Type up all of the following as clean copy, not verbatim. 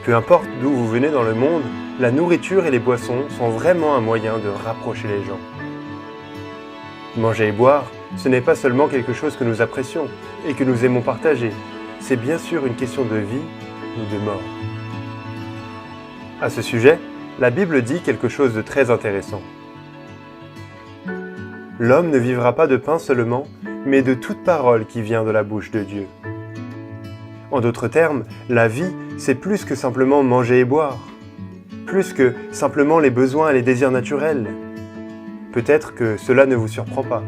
Peu importe d'où vous venez dans le monde, la nourriture et les boissons sont vraiment un moyen de rapprocher les gens. Manger et boire, ce n'est pas seulement quelque chose que nous apprécions et que nous aimons partager, c'est bien sûr une question de vie ou de mort. À ce sujet, la Bible dit quelque chose de très intéressant. L'homme ne vivra pas de pain seulement, mais de toute parole qui vient de la bouche de Dieu. En d'autres termes, la vie, c'est plus que simplement manger et boire, plus que simplement les besoins et les désirs naturels. Peut-être que cela ne vous surprend pas.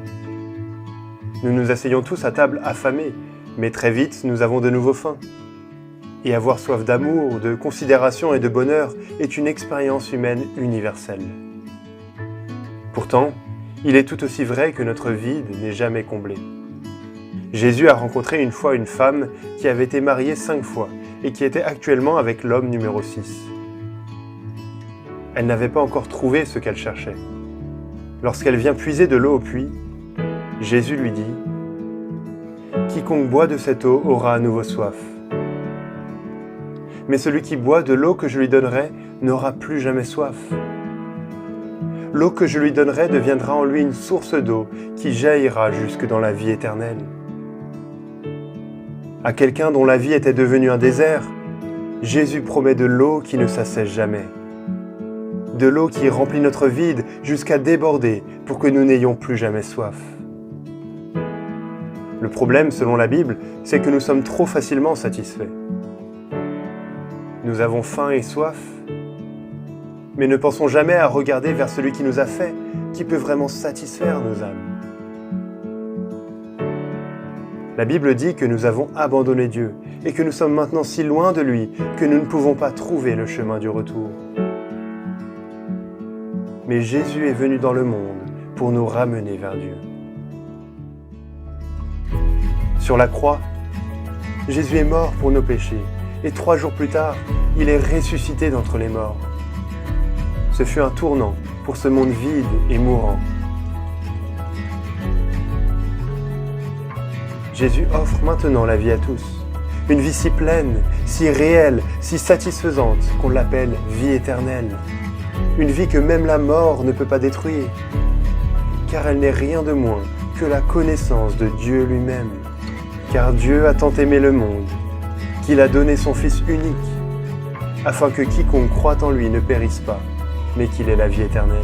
Nous nous asseyons tous à table affamés, mais très vite nous avons de nouveau faim. Et avoir soif d'amour, de considération et de bonheur est une expérience humaine universelle. Pourtant, il est tout aussi vrai que notre vide n'est jamais comblé. Jésus a rencontré une fois une femme qui avait été mariée 5 fois et qui était actuellement avec l'homme numéro 6. Elle n'avait pas encore trouvé ce qu'elle cherchait. Lorsqu'elle vient puiser de l'eau au puits, Jésus lui dit « Quiconque boit de cette eau aura à nouveau soif. Mais celui qui boit de l'eau que je lui donnerai n'aura plus jamais soif. L'eau que je lui donnerai deviendra en lui une source d'eau qui jaillira jusque dans la vie éternelle. » À quelqu'un dont la vie était devenue un désert, Jésus promet de l'eau qui ne s'assèche jamais. De l'eau qui remplit notre vide jusqu'à déborder pour que nous n'ayons plus jamais soif. Le problème, selon la Bible, c'est que nous sommes trop facilement satisfaits. Nous avons faim et soif, mais ne pensons jamais à regarder vers celui qui nous a fait, qui peut vraiment satisfaire nos âmes. La Bible dit que nous avons abandonné Dieu et que nous sommes maintenant si loin de lui que nous ne pouvons pas trouver le chemin du retour. Mais Jésus est venu dans le monde pour nous ramener vers Dieu. Sur la croix, Jésus est mort pour nos péchés et 3 jours plus tard, il est ressuscité d'entre les morts. Ce fut un tournant pour ce monde vide et mourant. Jésus offre maintenant la vie à tous, une vie si pleine, si réelle, si satisfaisante qu'on l'appelle vie éternelle. Une vie que même la mort ne peut pas détruire, car elle n'est rien de moins que la connaissance de Dieu lui-même. Car Dieu a tant aimé le monde, qu'il a donné son Fils unique, afin que quiconque croit en lui ne périsse pas, mais qu'il ait la vie éternelle.